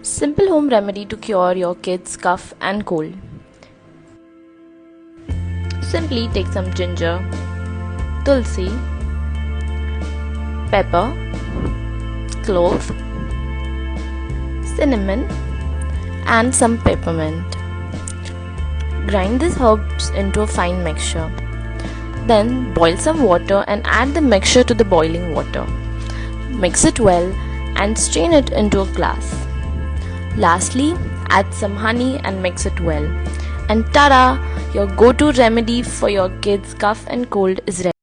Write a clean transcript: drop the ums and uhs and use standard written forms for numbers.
Simple home remedy to cure your kids' cough and cold. Simply take some ginger, tulsi, pepper, clove, cinnamon, and some peppermint. Grind these herbs into a fine mixture. Then boil some water and add the mixture to the boiling water. Mix it well and strain it into a glass. Lastly, add some honey and mix it well. And tada! Your go-to remedy for your kids' cough and cold is ready.